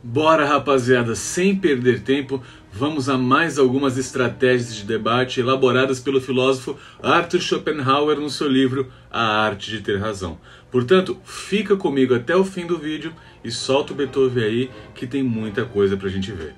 Bora, rapaziada, sem perder tempo, vamos a mais algumas estratégias de debate elaboradas pelo filósofo Arthur Schopenhauer no seu livro A Arte de Ter Razão. Portanto, fica comigo até o fim do vídeo e solta o Beethoven aí que tem muita coisa pra gente ver.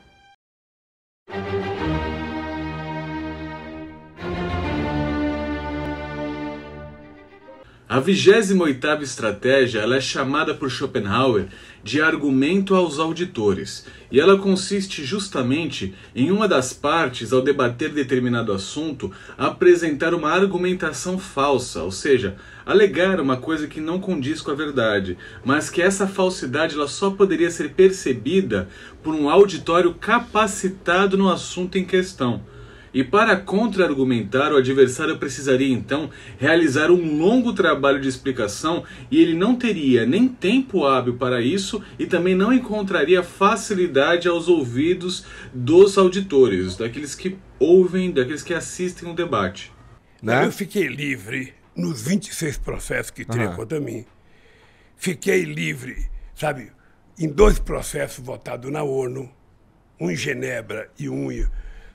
A 28ª estratégia ela é chamada por Schopenhauer de argumento aos auditores, e ela consiste justamente em uma das partes, ao debater determinado assunto, apresentar uma argumentação falsa, ou seja, alegar uma coisa que não condiz com a verdade, mas que essa falsidade ela só poderia ser percebida por um auditório capacitado no assunto em questão. E para contra-argumentar, o adversário precisaria então realizar um longo trabalho de explicação e ele não teria nem tempo hábil para isso e também não encontraria facilidade aos ouvidos dos auditores, daqueles que ouvem, daqueles que assistem o debate. Né? Eu fiquei livre nos 26 processos que tinha contra mim. Fiquei livre, sabe, em 2 processos votados na ONU, um em Genebra e um,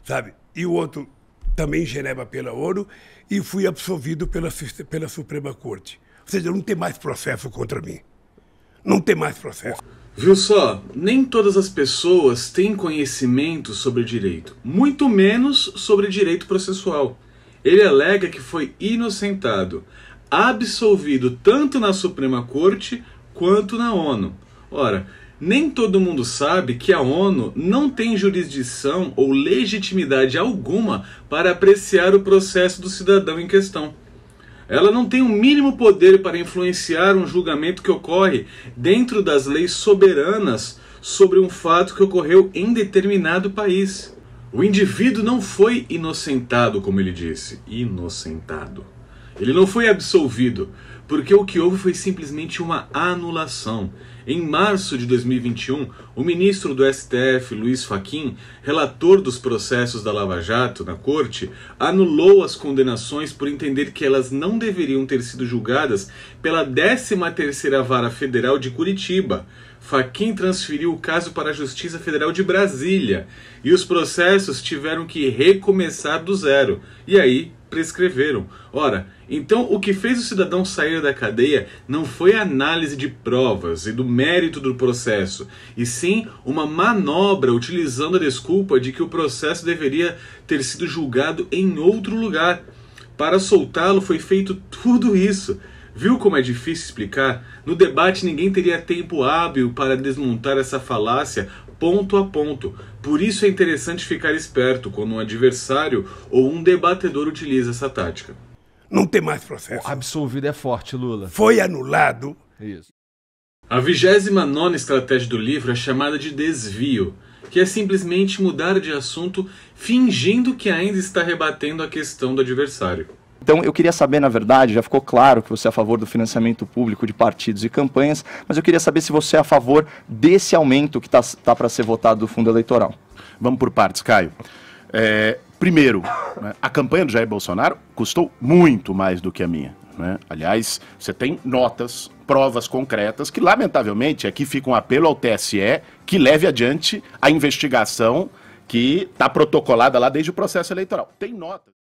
sabe, e o outro também em Genebra pela ONU, e fui absolvido pela Suprema Corte. Ou seja, não tem mais processo contra mim. Não tem mais processo. Viu só? Nem todas as pessoas têm conhecimento sobre direito, muito menos sobre direito processual. Ele alega que foi inocentado, absolvido tanto na Suprema Corte quanto na ONU. Ora, nem todo mundo sabe que a ONU não tem jurisdição ou legitimidade alguma para apreciar o processo do cidadão em questão. Ela não tem o mínimo poder para influenciar um julgamento que ocorre dentro das leis soberanas sobre um fato que ocorreu em determinado país. O indivíduo não foi inocentado, como ele disse. Inocentado. Ele não foi absolvido, porque o que houve foi simplesmente uma anulação. Em março de 2021, o ministro do STF, Luiz Fachin, relator dos processos da Lava Jato na corte, anulou as condenações por entender que elas não deveriam ter sido julgadas pela 13ª Vara Federal de Curitiba. Fachin transferiu o caso para a Justiça Federal de Brasília e os processos tiveram que recomeçar do zero. E aí prescreveram. Ora, então o que fez o cidadão sair da cadeia não foi a análise de provas e do mérito do processo, e sim uma manobra utilizando a desculpa de que o processo deveria ter sido julgado em outro lugar. Para soltá-lo foi feito tudo isso. Viu como é difícil explicar? No debate ninguém teria tempo hábil para desmontar essa falácia ponto a ponto. Por isso é interessante ficar esperto quando um adversário ou um debatedor utiliza essa tática. Não tem mais processo. O absolvido é forte, Lula. Foi anulado. Isso. A 29ª estratégia do livro é chamada de desvio, que é simplesmente mudar de assunto fingindo que ainda está rebatendo a questão do adversário. Então eu queria saber, na verdade, já ficou claro que você é a favor do financiamento público de partidos e campanhas, mas eu queria saber se você é a favor desse aumento que tá para ser votado do fundo eleitoral. Vamos por partes, Caio. Primeiro, a campanha do Jair Bolsonaro custou muito mais do que a minha. Né? Aliás, você tem notas, provas concretas, que lamentavelmente aqui fica um apelo ao TSE que leve adiante a investigação que está protocolada lá desde o processo eleitoral. Tem notas.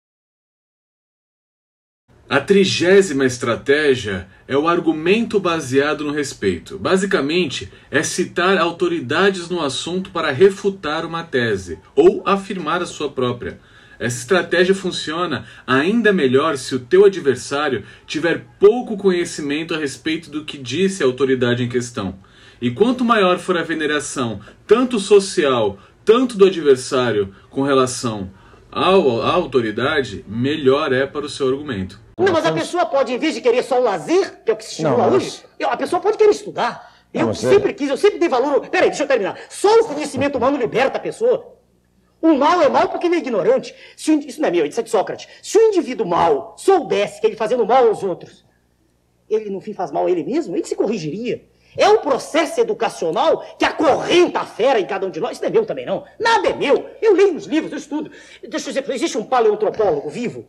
A 30ª estratégia é o argumento baseado no respeito. Basicamente, é citar autoridades no assunto para refutar uma tese ou afirmar a sua própria. Essa estratégia funciona ainda melhor se o teu adversário tiver pouco conhecimento a respeito do que disse a autoridade em questão. E quanto maior for a veneração, tanto social, tanto do adversário com relação à autoridade, melhor é para o seu argumento. Não, mas a pessoa pode, em vez de querer só o lazer, que é o que se estimula hoje, a pessoa pode querer estudar. Eu sempre quis, eu sempre dei valor. Peraí, deixa eu terminar. Só o conhecimento humano liberta a pessoa. O mal é mal porque ele é ignorante. Isso não é meu, isso é de Sócrates. Se o indivíduo mal soubesse que ele fazendo mal aos outros, ele no fim faz mal a ele mesmo, ele se corrigiria. É um processo educacional que acorrenta a fera em cada um de nós. Isso não é meu também, não. Nada é meu. Eu leio nos livros, eu estudo. Deixa eu dizer, existe um paleoantropólogo vivo,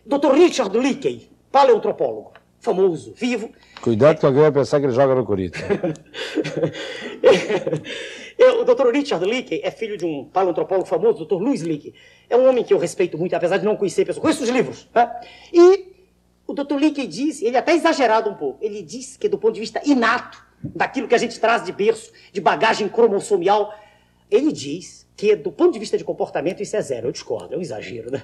Dr. Richard Leakey, paleoantropólogo. famoso, vivo. Cuidado que alguém vai pensar que ele joga no Corinthians. O Dr. Richard Leakey é filho de um paleontropólogo famoso, Dr. Louis Leakey. É um homem que eu respeito muito, apesar de não conhecer pessoas. Conheço os livros. Né? E o Dr. Leakey diz, ele é até exagerado um pouco, ele diz que do ponto de vista inato, daquilo que a gente traz de berço, de bagagem cromossomial, ele diz que do ponto de vista de comportamento isso é zero. Eu discordo, é um exagero, né?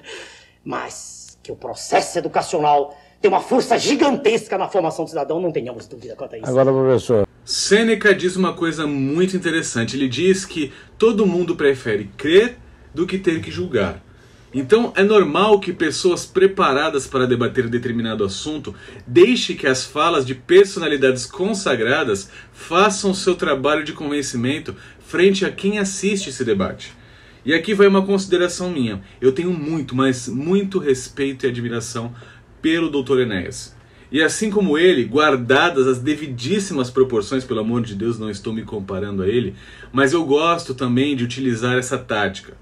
Mas que o processo educacional tem uma força gigantesca na formação do cidadão, não tenhamos dúvida quanto a isso. Agora, professor. Sêneca diz uma coisa muito interessante. Ele diz que todo mundo prefere crer do que ter que julgar. Então é normal que pessoas preparadas para debater determinado assunto deixem que as falas de personalidades consagradas façam seu trabalho de convencimento frente a quem assiste esse debate. E aqui vai uma consideração minha. Eu tenho muito, mas muito respeito e admiração pelo Dr. Enéas. E assim como ele, guardadas as devidíssimas proporções, pelo amor de Deus, não estou me comparando a ele, mas eu gosto também de utilizar essa tática.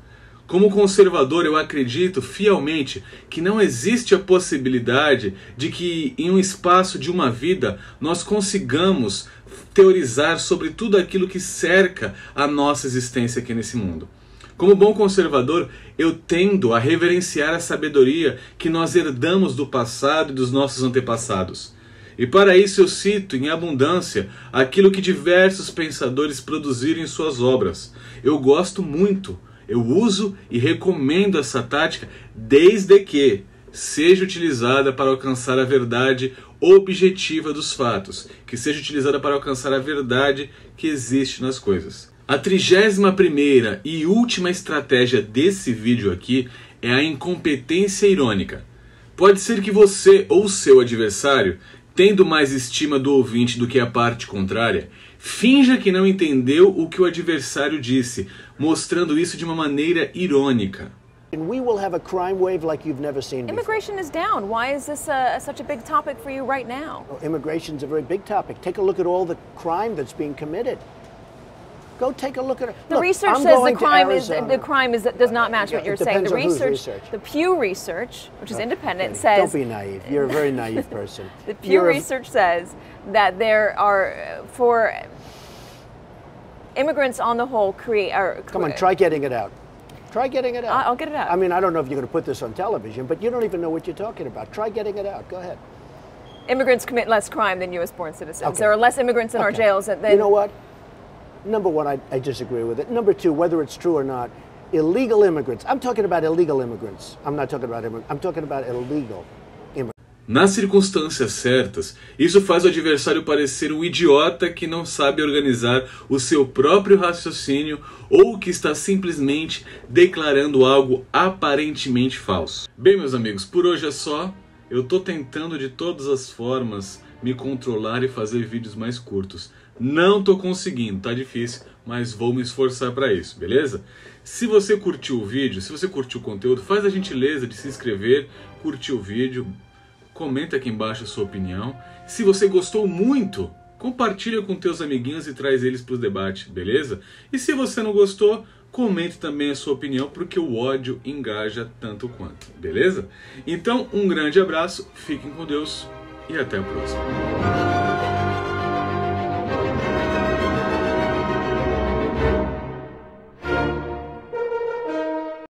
Como conservador, eu acredito fielmente que não existe a possibilidade de que em um espaço de uma vida nós consigamos teorizar sobre tudo aquilo que cerca a nossa existência aqui nesse mundo. Como bom conservador, eu tendo a reverenciar a sabedoria que nós herdamos do passado e dos nossos antepassados. E para isso eu cito em abundância aquilo que diversos pensadores produziram em suas obras. Eu gosto muito, eu uso e recomendo essa tática desde que seja utilizada para alcançar a verdade objetiva dos fatos, que seja utilizada para alcançar a verdade que existe nas coisas. A 31ª e última estratégia desse vídeo aqui é a incompetência irônica. Pode ser que você ou seu adversário, tendo mais estima do ouvinte do que a parte contrária, finja que não entendeu o que o adversário disse, mostrando isso de uma maneira irônica. We will have a crime wave like you've never seen before. Immigration is down. Why is this such a big topic for you right now? Oh, immigration is a very big topic. Take a look at all the crime that's being committed. Go take a look at it. The research says the crime does not match what you're saying. The Pew Research, which is independent, says. Don't be naive. You're a very naive person. The Pew Research says that there are for immigrants on the whole Come on, try getting it out. Try getting it out. I'll get it out. I mean, I don't know if you're going to put this on television, but you don't even know what you're talking about. Try getting it out. Go ahead. Immigrants commit less crime than U.S.-born citizens. Okay. There are less immigrants in our jails than. You know what? Number one, I disagree with it. Number two, whether it's true or not, illegal immigrants. I'm talking about illegal immigrants. I'm not talking about immigrants. I'm talking about illegal immigrants. Nas circunstâncias certas, isso faz o adversário parecer um idiota que não sabe organizar o seu próprio raciocínio ou que está simplesmente declarando algo aparentemente falso. Bem, meus amigos, por hoje é só. Eu tô tentando de todas as formas me controlar e fazer vídeos mais curtos. Não tô conseguindo, tá difícil, mas vou me esforçar para isso, beleza? Se você curtiu o vídeo, se você curtiu o conteúdo, faz a gentileza de se inscrever, curtir o vídeo, comenta aqui embaixo a sua opinião. Se você gostou muito, compartilha com teus amiguinhos e traz eles para o debate, beleza? E se você não gostou, comente também a sua opinião, porque o ódio engaja tanto quanto, beleza? Então, um grande abraço, fiquem com Deus e até a próxima.